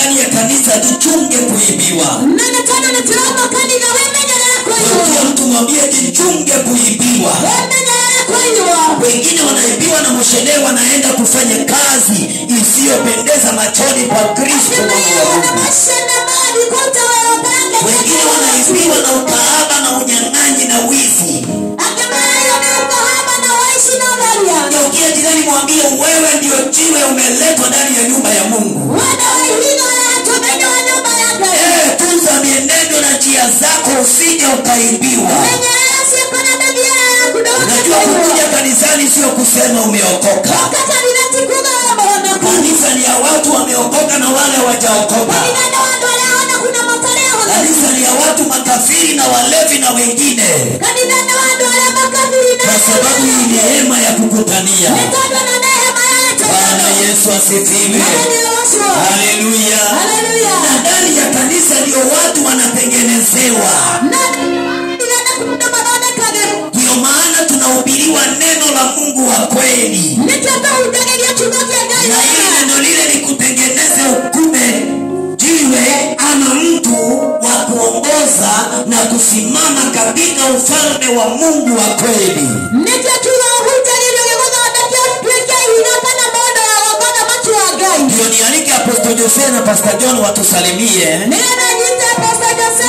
ndani ya kanisa tuchunge kuibiwa. Kwa mtu mwambie jichunge kuibiwa. Wengine wanaibiwa na mshene wanaenda kufanya kazi isiyopendeza machoni pa Kristo. Wengine wanaibiwa na ukahaba na unyang'anyi na wizi. Ukiwa jirani mwambie wewe ndio jiwe umeletwa ndani ya nyumba ya Mungu. Tunza mienendo na njia zako usije ukaibiwa. Unajua kuja kanisani sio kusema umeokoka. Kanisa ni ya watu wameokoka na wale hawajaokoka. Kanisa ni ya watu makafiri na walevi na wengine. Kwa sababu ni neema ya kukutania. Bwana Yesu asifiwe. Haleluya. Na ndani ya kanisa ndio watu wanatengenezewa. Ndio maana tunahubiriwa neno la Mungu wa kweli. Na hili neno lile likutengeneze ukume jiwe ama mtu wa kuongoza na kusimama katika ufalme wa Mungu wa kweli. Ndio nialike Apostle Jose na Pastor John watusalimie.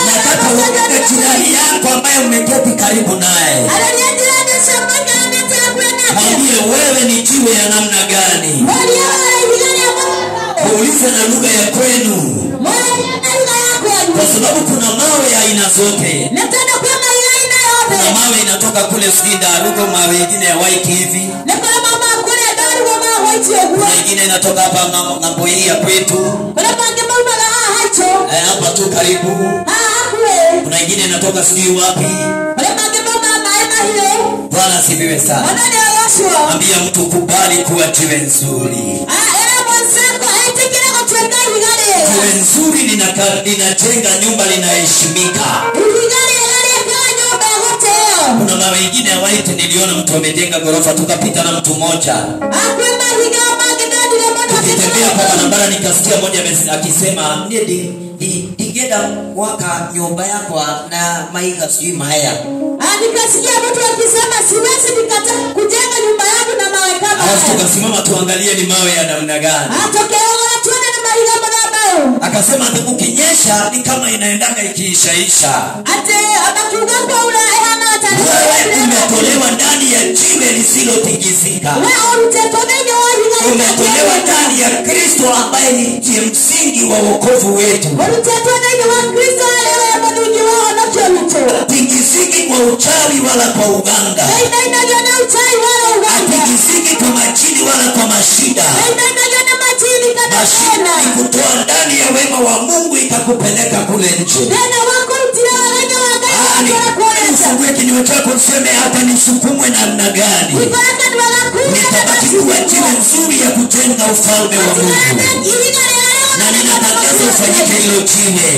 Nataka uone jirani yako ambaye umeketi karibu naye. Mwambie wewe ni jiwe ya namna gani? Muulize na lugha ya kwenu. Kwa sababu kuna mawe ya aina zote. Kuna mawe inatoka kule Sida, lugo mawe mengine ya white hivi. Kuna ingine inatoka hapa ng'ambo hii ya kwetu. Hapa tu karibu. Kuna ingine inatoka sijui wapi. Bwana asifiwe sana. Ambia mtu kubali kuwa jiwe nzuri. Jiwe nzuri linajenga nyumba linaheshimika. Kuna mawe mengine ya white niliona mtu amejenga gorofa tukapita na mtu mmoja. Tukitembea kwa barabara nikasikia mmoja akisema digeda waka nyumba yako na maiga sijui mahaya. Nikasikia mtu akisema siwezi nikata kujenga nyumba yangu na mawe kama haya. Tukasimama tuangalie ni mawe ya namna gani. Tuone ni mawe kama. Akasema ukinyesha ni kama inaendanga ikiishaisha. Abatunga ule hana hatari. Wewe umetolewa ndani ya jiwe lisilotikisika. Umetolewa ndani ya Kristo ambaye ni msingi wa wokovu wetu. Hatikisiki kwa uchawi wala kwa uganga. Hatikisiki kwa majini wala kwa mashida. Mashida ni kutoa ndani ya wema wa Mungu ikakupeleka kule nje. Ufungue kinywa chako useme hata nisukumwe namna gani. Nitabaki kuwa jiwe nzuri ya kujenga ufalme wa Mungu. Na ninatangaza ufanyike hilo jiwe.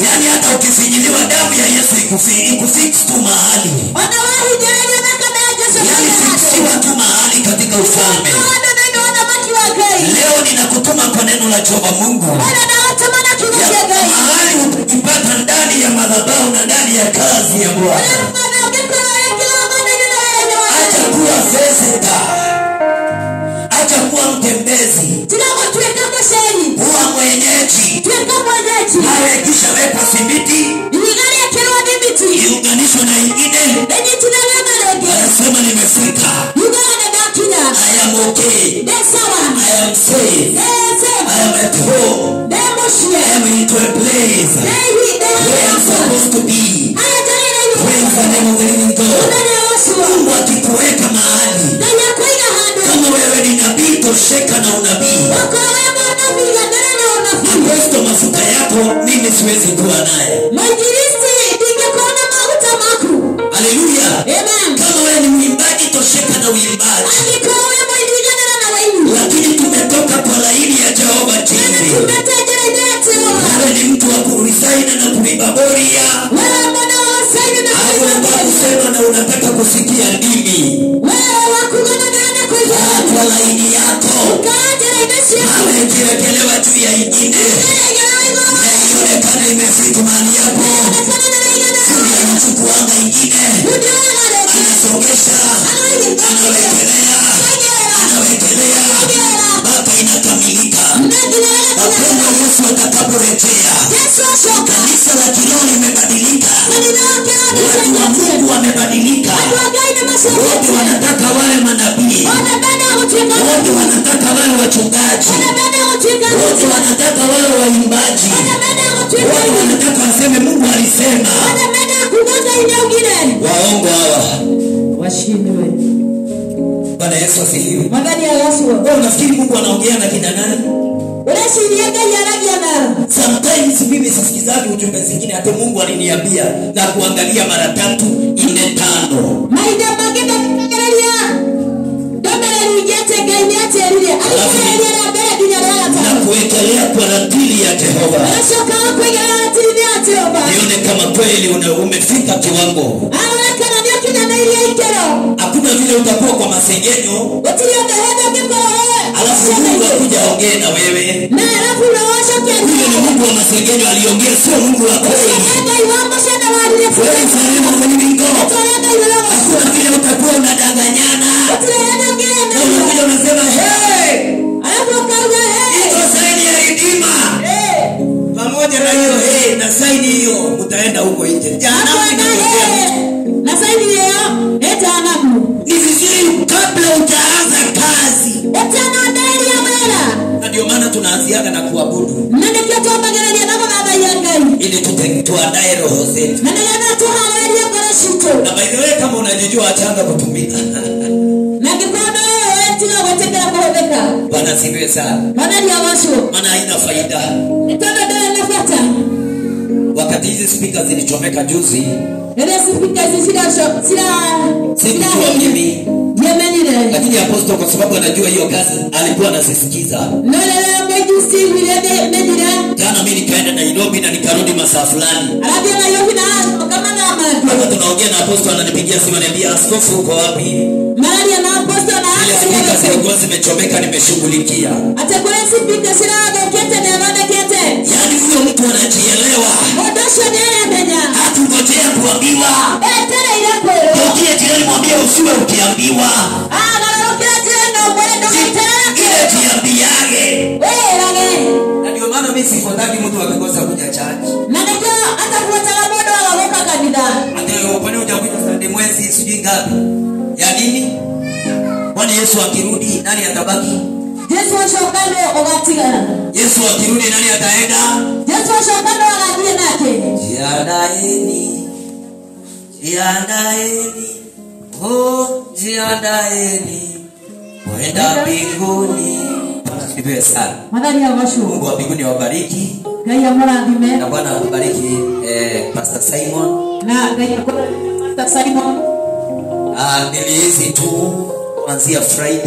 Yani hata ukifinyiliwa damu ya Yesu ikufix tu mahali. Yani fixiwa tu mahali katika ufalme. Leo ninakutuma kwa neno la Jehova Mungu. Mahali ukipata ndani ya madhabahu na ndani ya kazi ya Bwana. Acha kuwa zezeta. Acha kuwa mtembezi. Kuwa mwenyeji. Nawe kisha weka simiti. Iunganishwa na ingine. Anasema nimefika. I am okay. I am safe. I am at home. I am into a place where I am supposed to be. Praise the name of the living God. Mungu akikuweka mahali. Kama wewe ni nabii tosheka na unabii. Aposto mafuta yako mimi siwezi kuwa naye. Haleluya. Kama wewe ni mwimbaji tosheka na uimbaji. Lakini tumetoka kwa laini ya Jehova Jireh. Wewe ni mtu wa kuresign na kuimba boria. Au unataka kusema na unataka kusikia ndimi. Kwa laini yako. mawe ikiwekelewa juu ya ingine inaonekana imefika mahali hapo, anachukuanga ingine anasongesha, anawekelea mpaka inakamilika. Wapendwa, Yesu atakaporejea kanisa la kiroho limebadilika, watu wa Mungu wamebadilika. Wote wanataka wawe manabii, wote wanataka wawe wachungaji, wote wanataka wawe waimbaji, wote wanataka waseme Mungu alisema. Waongo hawa washindwe. Bwana Yesu asifiwe. Magani ya Yesu. Wewe unafikiri Mungu anaongea na kina nani? Sometimes mimi sisikizagi ujumbe zingine hata Mungu aliniambia na kuangalia mara 3, 4, 5. Maida magenda kuangalia. Domela nijete gainiate ile. Alikuwa na bela kinyarala ta. Na kuwekelea kwa ratili ya Jehova. Yesu kama kuwekelea ratili ya Jehova. Nione kama kweli umefika kiwango. Kana ndio kina na ile ikero. Hakuna vile utakuwa kwa masengenyo. Utilia kaheda kiko. Alafu Mungu akuja ongea na wewe. Na alafu unawasha kia. Huyo ni Mungu wa masengenyo aliongea, sio Mungu wa kweli. Wewe msalimu mwenyewe. Hakuna vile utakuwa unadanganyana. Na unakuja unasema hey. Ito saini ya ridima. Pamoja na hiyo hey, na saini hiyo utaenda huko nje. Na saini hiyo etaanamu. Ni vizuri kabla utaanza kazi. Na ndio maana tunaanziaga na kuabudu. Ili tuandae roho zetu. Na by the way, kama unajijua achanga kutumika. Bwana sifiwe sana. Maana haina faida. Wakati hizi speakers zilichomeka juzi, lakini apostol kwa sababu anajua hiyo kazi alikuwa anasisikiza. Jana mimi nikaenda Nairobi na nikarudi masaa fulani. Kama tunaongea na apostol ananipigia simu ananiambia askofu uko wapi? Ile speakers zilikuwa zimechomeka, nimeshughulikia. Yaani huyo mtu anajielewa. Hatungojea kuambiwa. Ukiye jirani mwambie usiwe ukiambiwa. Ile jiambiage. Na ndio maana mimi sifondaki mtu akikosa kuja church. Hata upande hujakuja Sunday mwezi sijui ngapi. Ya nini? Bwana Yesu akirudi nani atabaki? Yesu akirudi nani ataenda? Jiandaeni kwenda mbinguni. Sifiwe sana. Mungu wa mbinguni awabariki. Na Bwana awabariki Pastor Simon. Nilihizi tu kuanzia Friday